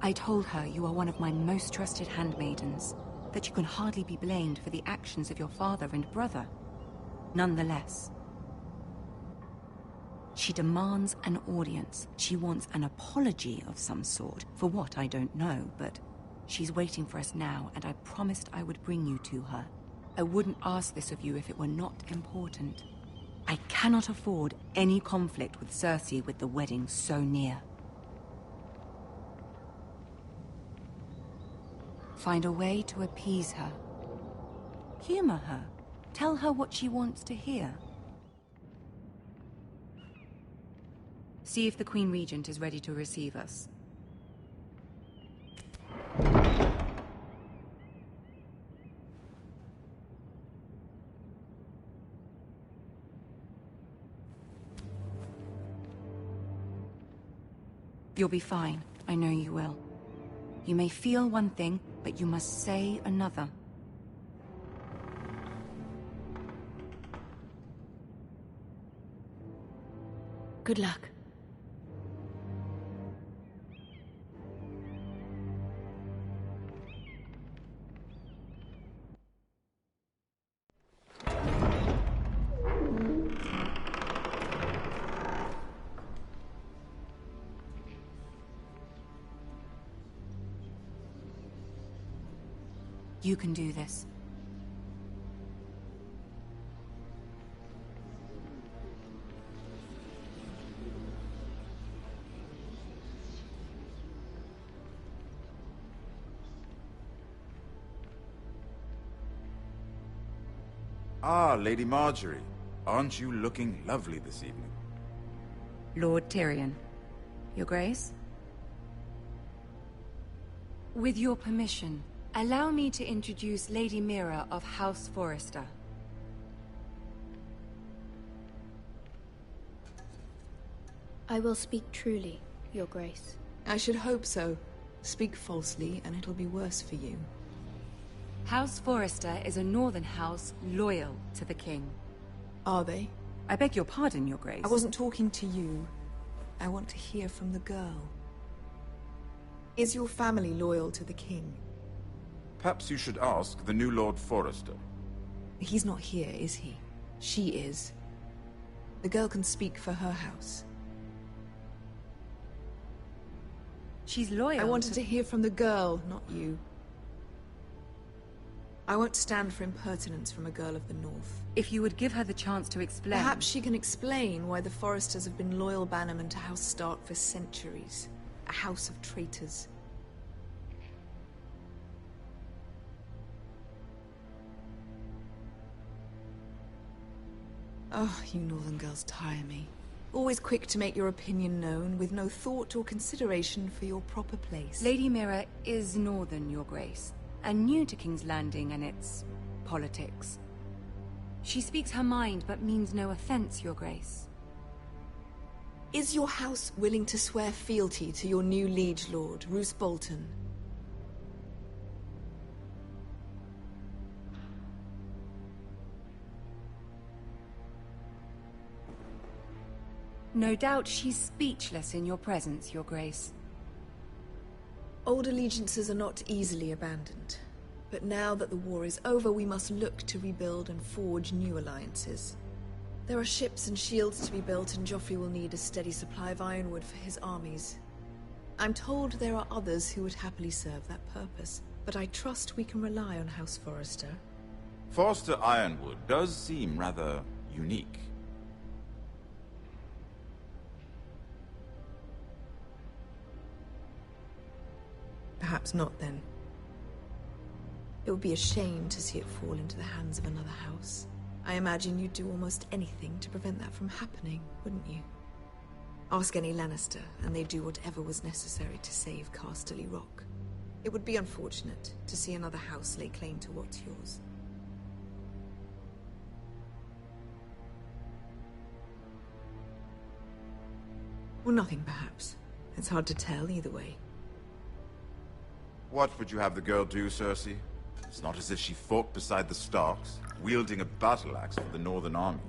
Speaker 16: I told her you are one of my most trusted handmaidens, that you can hardly be blamed for the actions of your father and brother. Nonetheless, she demands an audience. She wants an apology of some sort, for what I don't know, but she's waiting for us now, and I promised I would bring you to her. I wouldn't ask this of you if it were not important. I cannot afford any conflict with Cersei with the wedding so near. Find a way to appease her. Humor her. Tell her what she wants to hear. See if the Queen Regent is ready to receive us. You'll be fine. I know you will. You may feel one thing, but you must say another.
Speaker 9: Good luck.
Speaker 16: You can do this.
Speaker 17: Ah, Lady Marjorie. Aren't you looking lovely this evening?
Speaker 16: Lord Tyrion. Your Grace? With your permission, allow me to introduce Lady Mira of House Forrester.
Speaker 10: I will speak truly, Your Grace.
Speaker 18: I should hope so. Speak falsely, and it'll be worse for you.
Speaker 16: House Forrester is a northern house loyal to the king.
Speaker 18: Are they?
Speaker 16: I beg your pardon, Your Grace.
Speaker 18: I wasn't talking to you. I want to hear from the girl. Is your family loyal to the king?
Speaker 17: Perhaps you should ask the new Lord Forrester.
Speaker 18: He's not here, is he? She is. The girl can speak for her house.
Speaker 16: She's loyal.
Speaker 18: I wanted to hear from the girl, not you. I won't stand for impertinence from a girl of the North.
Speaker 16: If you would give her the chance to explain...
Speaker 18: Perhaps she can explain why the Forresters have been loyal bannermen to House Stark for centuries. A house of traitors. Oh, you Northern girls tire me. Always quick to make your opinion known, with no thought or consideration for your proper place.
Speaker 16: Lady Mira is northern, Your Grace, and new to King's Landing and its politics. She speaks her mind, but means no offense, Your Grace.
Speaker 18: Is your house willing to swear fealty to your new liege lord, Roose Bolton?
Speaker 16: No doubt she's speechless in your presence, Your Grace.
Speaker 18: Old allegiances are not easily abandoned. But now that the war is over, we must look to rebuild and forge new alliances. There are ships and shields to be built, and Joffrey will need a steady supply of ironwood for his armies. I'm told there are others who would happily serve that purpose, but I trust we can rely on House Forrester.
Speaker 17: Forrester Ironwood does seem rather unique.
Speaker 18: Perhaps not, then. It would be a shame to see it fall into the hands of another house. I imagine you'd do almost anything to prevent that from happening, wouldn't you? Ask any Lannister, and they'd do whatever was necessary to save Casterly Rock. It would be unfortunate to see another house lay claim to what's yours. Well, nothing, perhaps. It's hard to tell either way.
Speaker 17: What would you have the girl do, Cersei? It's not as if she fought beside the Starks, wielding a battle axe for the Northern Army.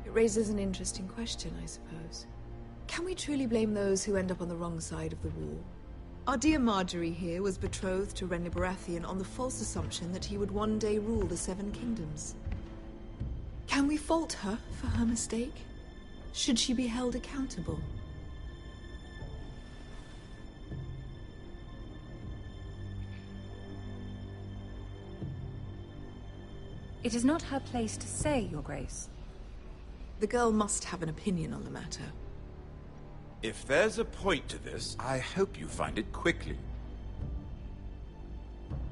Speaker 18: It raises an interesting question, I suppose. Can we truly blame those who end up on the wrong side of the war? Our dear Marjorie here was betrothed to Renly Baratheon on the false assumption that he would one day rule the Seven Kingdoms. Can we fault her for her mistake? Should she be held accountable?
Speaker 16: It is not her place to say, Your Grace.
Speaker 18: The girl must have an opinion on the matter.
Speaker 17: If there's a point to this, I hope you find it quickly.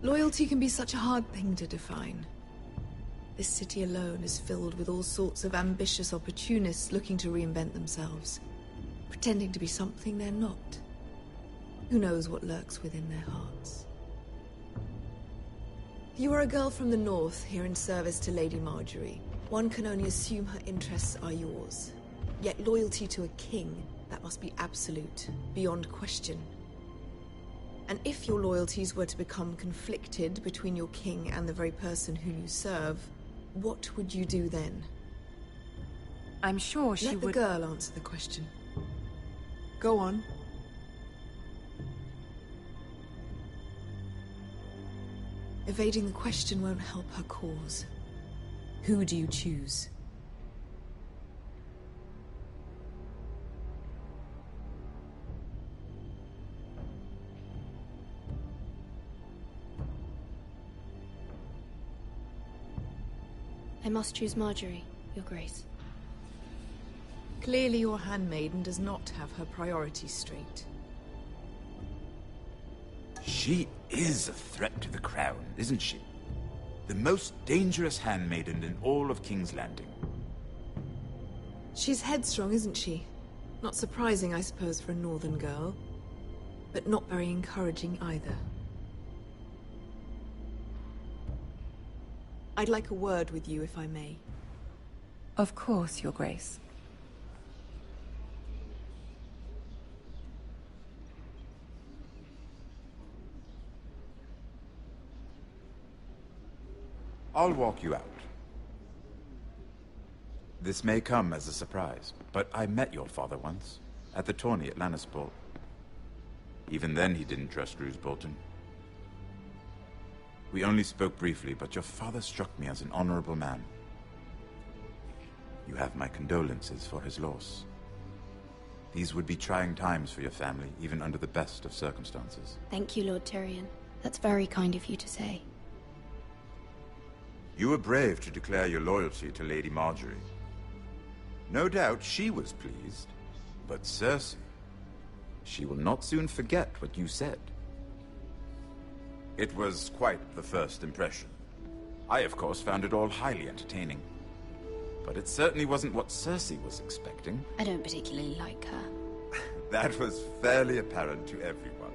Speaker 18: Loyalty can be such a hard thing to define. This city alone is filled with all sorts of ambitious opportunists looking to reinvent themselves, pretending to be something they're not. Who knows what lurks within their hearts? You are a girl from the north, here in service to Lady Marjorie. One can only assume her interests are yours. Yet loyalty to a king, that must be absolute, beyond question. And if your loyalties were to become conflicted between your king and the very person who you serve, what would you do then?
Speaker 16: I'm sure she would—
Speaker 18: Let the girl answer the question. Go on. Evading the question won't help her cause. Who do you choose?
Speaker 9: I must choose Marjorie, Your Grace.
Speaker 18: Clearly your handmaiden does not have her priorities straight.
Speaker 17: She is a threat to the crown, isn't she? The most dangerous handmaiden in all of King's Landing.
Speaker 18: She's headstrong, isn't she? Not surprising, I suppose, for a northern girl. But not very encouraging either. I'd like a word with you, if I may.
Speaker 16: Of course, Your Grace.
Speaker 17: I'll walk you out. This may come as a surprise, but I met your father once, at the tourney at Lannisport. Even then he didn't trust Roose Bolton. We only spoke briefly, but your father struck me as an honorable man. You have my condolences for his loss. These would be trying times for your family, even under the best of circumstances.
Speaker 9: Thank you, Lord Tyrion. That's very kind of you to say.
Speaker 17: You were brave to declare your loyalty to Lady Marjorie. No doubt she was pleased, but Cersei, she will not soon forget what you said. It was quite the first impression. I, of course, found it all highly entertaining. But it certainly wasn't what Cersei was expecting.
Speaker 9: I don't particularly like her.
Speaker 17: That was fairly apparent to everyone.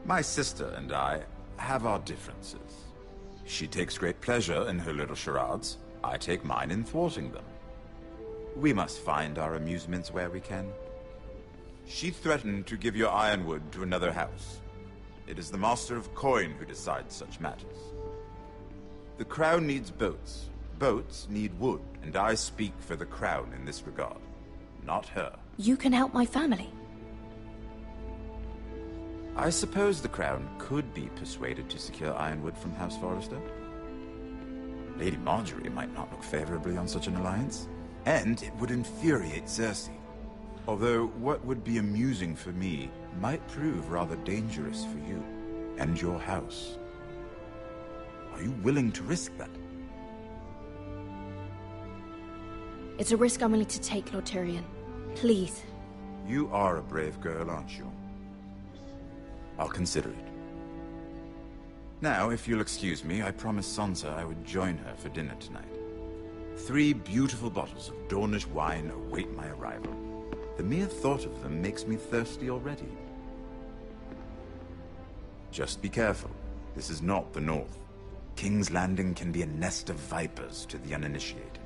Speaker 17: My sister and I have our differences. She takes great pleasure in her little charades. I take mine in thwarting them. We must find our amusements where we can. She threatened to give your ironwood to another house. It is the Master of Coin who decides such matters. The Crown needs boats. Boats need wood, and I speak for the Crown in this regard, not her.
Speaker 16: You can help my family.
Speaker 17: I suppose the Crown could be persuaded to secure ironwood from House Forrester. Lady Marjorie might not look favorably on such an alliance, and it would infuriate Cersei. Although what would be amusing for me might prove rather dangerous for you and your house. Are you willing to risk that?
Speaker 9: It's a risk I'm willing to take, Lord Tyrion. Please.
Speaker 17: You are a brave girl, aren't you? I'll consider it. Now, if you'll excuse me, I promised Sansa I would join her for dinner tonight. 3 beautiful bottles of Dornish wine await my arrival. The mere thought of them makes me thirsty already. Just be careful. This is not the North. King's Landing can be a nest of vipers to the uninitiated.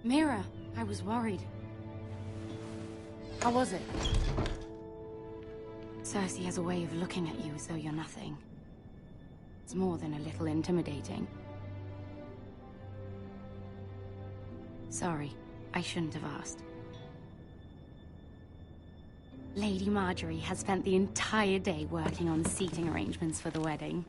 Speaker 16: Mira, I was worried. How was it? Cersei has a way of looking at you as though you're nothing. It's more than a little intimidating. Sorry, I shouldn't have asked. Lady Marjorie has spent the entire day working on seating arrangements for the wedding.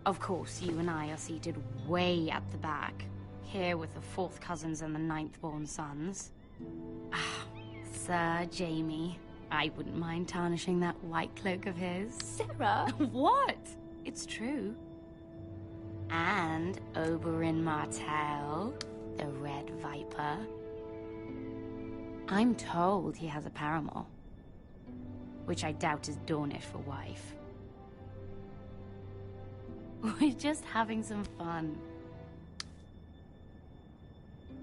Speaker 16: Of course, you and I are seated way at the back. Here with the 4th cousins and the 9th-born sons. Ah, Sir Jaime. I wouldn't mind tarnishing that white cloak of his.
Speaker 9: Sarah!
Speaker 16: What? It's true. And Oberyn Martell, the Red Viper. I'm told he has a paramour. Which I doubt is Dornish for wife. We're just having some fun.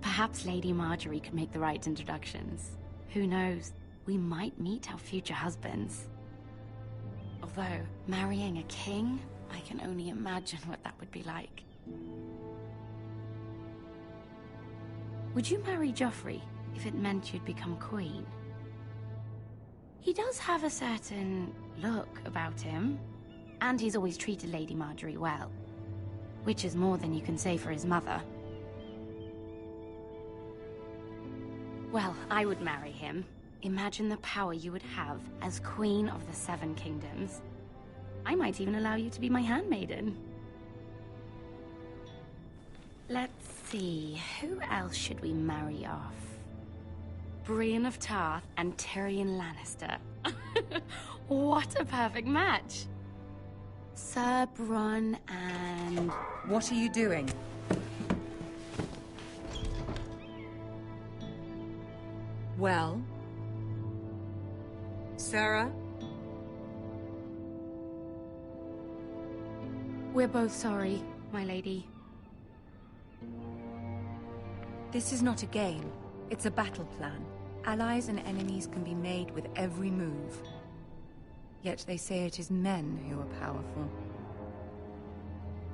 Speaker 16: Perhaps Lady Marjorie could make the right introductions. Who knows? We might meet our future husbands. Although, marrying a king, I can only imagine what that would be like. Would you marry Joffrey if it meant you'd become queen? He does have a certain look about him, and he's always treated Lady Marjorie well. Which is more than you can say for his mother. Well, I would marry him. Imagine the power you would have as Queen of the 7 Kingdoms. I might even allow you to be my handmaiden. Let's see, who else should we marry off? Brienne of Tarth and Tyrion Lannister. What a perfect match! Sir Bronn and...
Speaker 19: What are you doing? Well? Sarah?
Speaker 16: We're both sorry, my lady.
Speaker 19: This is not a game. It's a battle plan. Allies and enemies can be made with every move. Yet they say it is men who are powerful.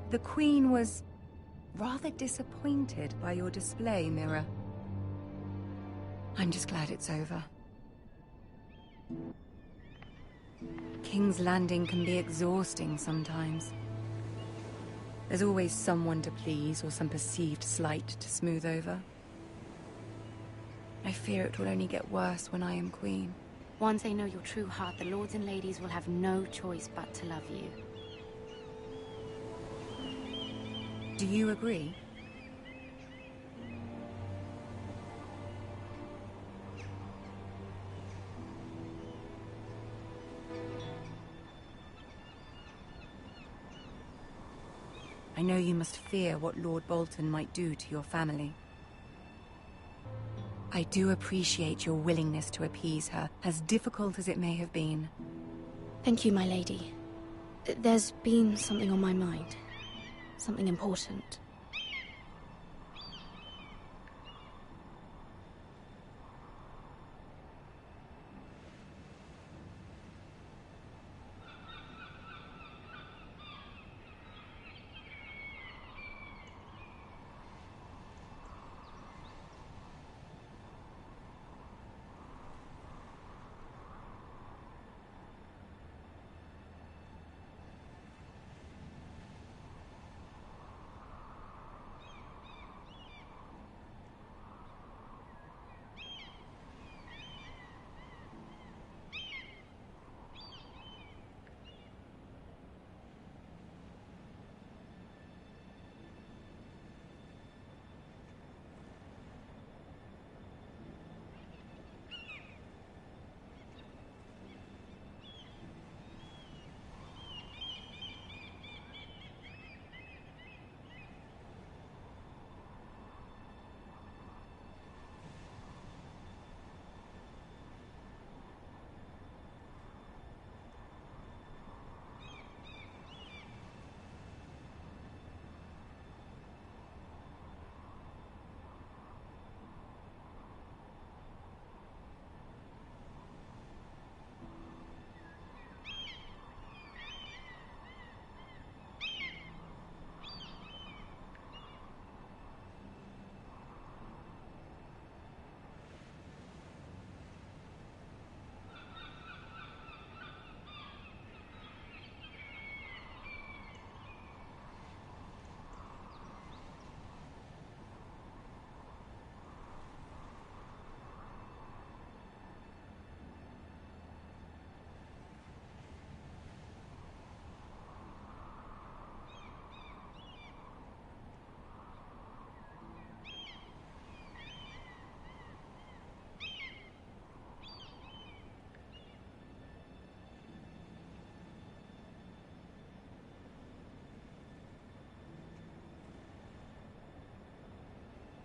Speaker 19: The Queen was rather disappointed by your display, Mira. I'm just glad it's over. King's Landing can be exhausting sometimes. There's always someone to please or some perceived slight to smooth over. I fear it will only get worse when I am queen.
Speaker 16: Once they know your true heart, the lords and ladies will have no choice but to love you.
Speaker 19: Do you agree?
Speaker 16: I I know you must fear what Lord Bolton might do to your family. I do appreciate your willingness to appease her, as difficult as it may have been.
Speaker 9: Thank you, my lady. There's been something on my mind. Something important.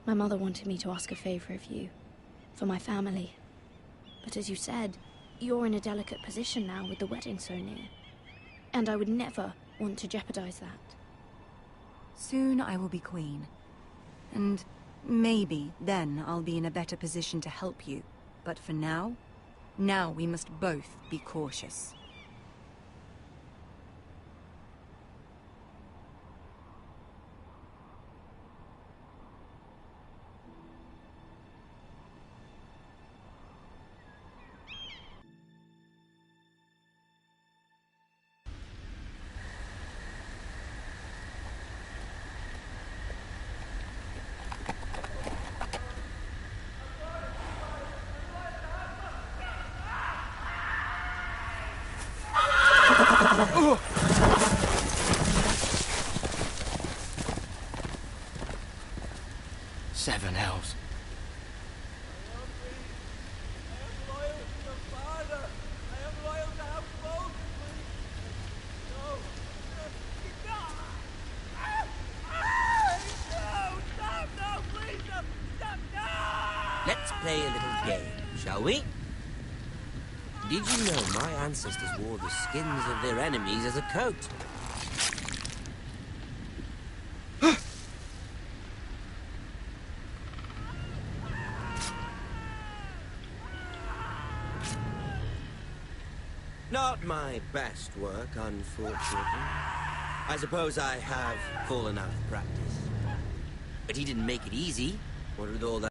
Speaker 9: My mother wanted me to ask a favor of you, for my family. But as you said, you're in a delicate position now with the wedding so near. And I would never want to jeopardize that.
Speaker 16: Soon I will be queen. And maybe then I'll be in a better position to help you. But for now we must both be cautious.
Speaker 13: Seven hells.
Speaker 20: Let's play a little game, shall we? Did you know my ancestors wore the skins of their enemies as a coat? Not my best work, unfortunately. I suppose I have fallen out of practice. But he didn't make it easy. What with all that